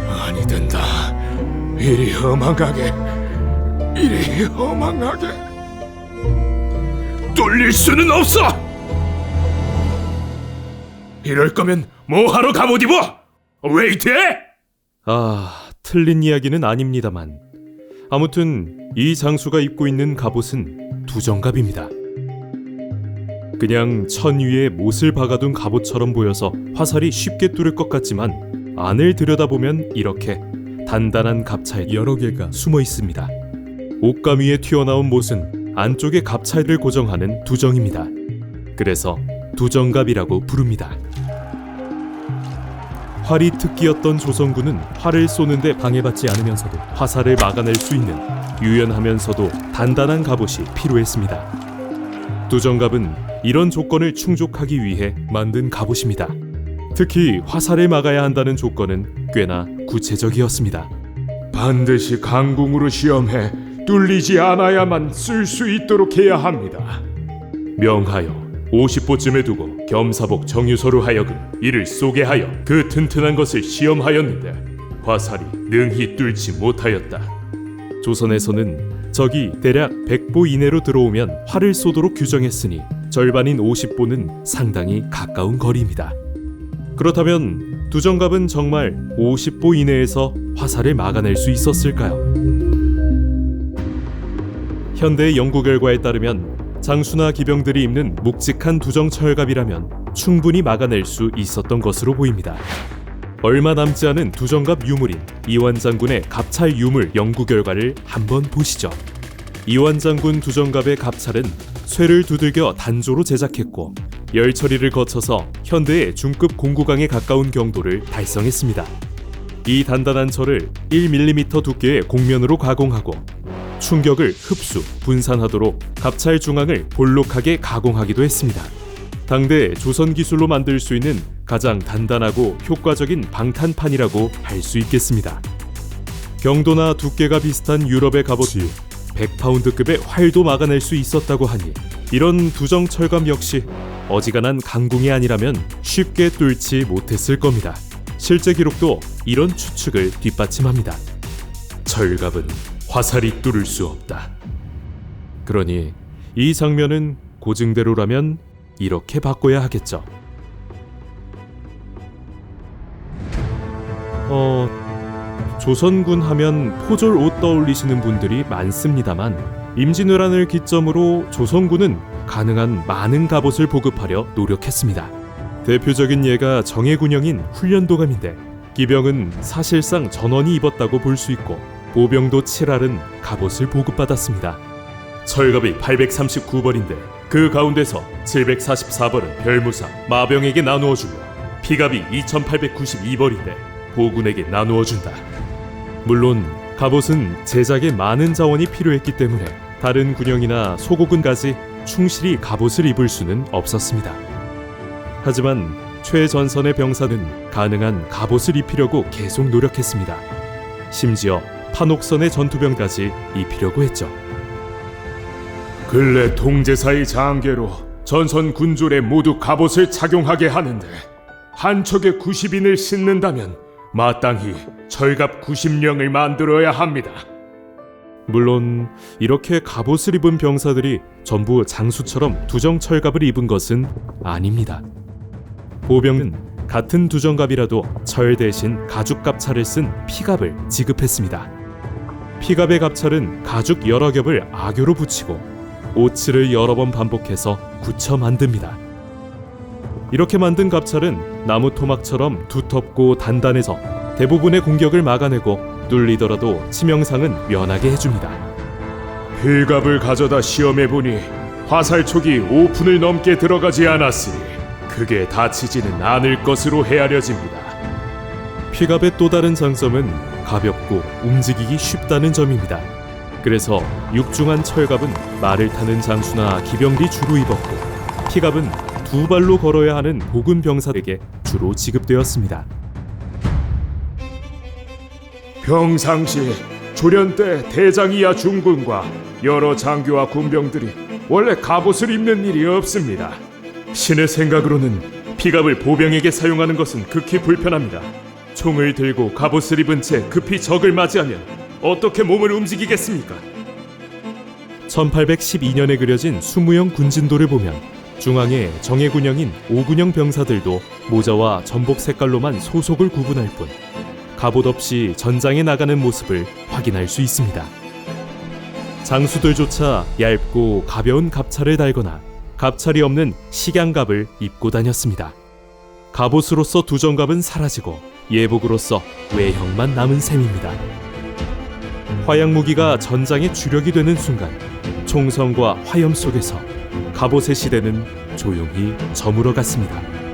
아니 된다. 이리 허망하게 뚫릴 수는 없어. 이럴 거면 뭐하러 갑옷 입어? 웨이트해? 틀린 이야기는 아닙니다만 아무튼 이 장수가 입고 있는 갑옷은 두정갑입니다. 그냥 천 위에 못을 박아둔 갑옷처럼 보여서 화살이 쉽게 뚫을 것 같지만 안을 들여다보면 이렇게 단단한 갑차에 여러 개가 숨어 있습니다. 옷감 위에 튀어나온 못은 안쪽에 갑차를 고정하는 두정입니다. 그래서 두정갑이라고 부릅니다. 활이 특기였던 조선군은 활을 쏘는데 방해받지 않으면서도 화살을 막아낼 수 있는 유연하면서도 단단한 갑옷이 필요했습니다. 두정갑은 이런 조건을 충족하기 위해 만든 갑옷입니다. 특히 화살을 막아야 한다는 조건은 꽤나 구체적이었습니다. 반드시 강궁으로 시험해 뚫리지 않아야만 쓸 수 있도록 해야 합니다. 명하여 50보쯤에 두고 겸사복 정유소로 하여금 이를 쏘게 하여 그 튼튼한 것을 시험하였는데 화살이 능히 뚫지 못하였다. 조선에서는 적이 대략 100보 이내로 들어오면 활을 쏘도록 규정했으니 절반인 50보는 상당히 가까운 거리입니다. 그렇다면 두정갑은 정말 50보 이내에서 화살을 막아낼 수 있었을까요? 현대의 연구 결과에 따르면 장수나 기병들이 입는 묵직한 두정철갑이라면 충분히 막아낼 수 있었던 것으로 보입니다. 얼마 남지 않은 두정갑 유물인 이완 장군의 갑찰 유물 연구 결과를 한번 보시죠. 이완 장군 두정갑의 갑찰은 쇠를 두들겨 단조로 제작했고 열 처리를 거쳐서 현대의 중급 공구강에 가까운 경도를 달성했습니다. 이 단단한 철을 1mm 두께의 곡면으로 가공하고 충격을 흡수, 분산하도록 갑찰 중앙을 볼록하게 가공하기도 했습니다. 당대 조선 기술로 만들 수 있는 가장 단단하고 효과적인 방탄판이라고 할 수 있겠습니다. 경도나 두께가 비슷한 유럽의 갑옷이 100파운드급의 활도 막아낼 수 있었다고 하니 이런 두정철갑 역시 어지간한 강궁이 아니라면 쉽게 뚫지 못했을 겁니다. 실제 기록도 이런 추측을 뒷받침합니다. 철갑은 화살이 뚫을 수 없다. 그러니 이 장면은 고증대로라면 이렇게 바꿔야 하겠죠. 조선군 하면 포졸 옷 떠올리시는 분들이 많습니다만 임진왜란을 기점으로 조선군은 가능한 많은 갑옷을 보급하려 노력했습니다. 대표적인 예가 정예군형인 훈련도감인데 기병은 사실상 전원이 입었다고 볼 수 있고 보병도 7알은 갑옷을 보급받았습니다. 철갑이 839벌인데 그 가운데서 744벌은 별무사 마병에게 나누어주며 피갑이 2892벌인데 보군에게 나누어준다. 물론 갑옷은 제작에 많은 자원이 필요했기 때문에 다른 군영이나 소고군까지 충실히 갑옷을 입을 수는 없었습니다. 하지만 최전선의 병사는 가능한 갑옷을 입히려고 계속 노력했습니다. 심지어 판옥선의 전투병까지 입히려고 했죠. 근래 통제사의 장계로 전선 군졸에 모두 갑옷을 착용하게 하는데 한 척에 90인을 싣는다면 마땅히 철갑 90령을 만들어야 합니다. 물론 이렇게 갑옷을 입은 병사들이 전부 장수처럼 두정철갑을 입은 것은 아닙니다. 보병은 같은 두정갑이라도 철 대신 가죽갑차를 쓴 피갑을 지급했습니다. 피갑의 갑찰은 가죽 여러 겹을 악교로 붙이고 오칠을 여러 번 반복해서 굳혀 만듭니다. 이렇게 만든 갑찰은 나무 토막처럼 두텁고 단단해서 대부분의 공격을 막아내고 뚫리더라도 치명상은 면하게 해줍니다. 피갑을 가져다 시험해보니 화살촉이 5푼을 넘게 들어가지 않았으니 크게 다치지는 않을 것으로 헤아려집니다. 피갑의 또 다른 장점은 가볍고 움직이기 쉽다는 점입니다. 그래서 육중한 철갑은 말을 타는 장수나 기병들이 주로 입었고 피갑은 두 발로 걸어야 하는 보군 병사에게 주로 지급되었습니다. 평상시 조련 때 대장이야 중군과 여러 장교와 군병들이 원래 갑옷을 입는 일이 없습니다. 신의 생각으로는 피갑을 보병에게 사용하는 것은 극히 불편합니다. 총을 들고 갑옷을 입은 채 급히 적을 맞이하면 어떻게 몸을 움직이겠습니까? 1812년에 그려진 수무영 군진도를 보면 중앙에 정예군형인 오군형 병사들도 모자와 전복 색깔로만 소속을 구분할 뿐 갑옷 없이 전장에 나가는 모습을 확인할 수 있습니다. 장수들조차 얇고 가벼운 갑차를 달거나 갑찰이 없는 식양갑을 입고 다녔습니다. 갑옷으로서 두정갑은 사라지고 예복으로서 외형만 남은 셈입니다. 화약무기가 전장의 주력이 되는 순간 총성과 화염 속에서 갑옷의 시대는 조용히 저물어 갔습니다.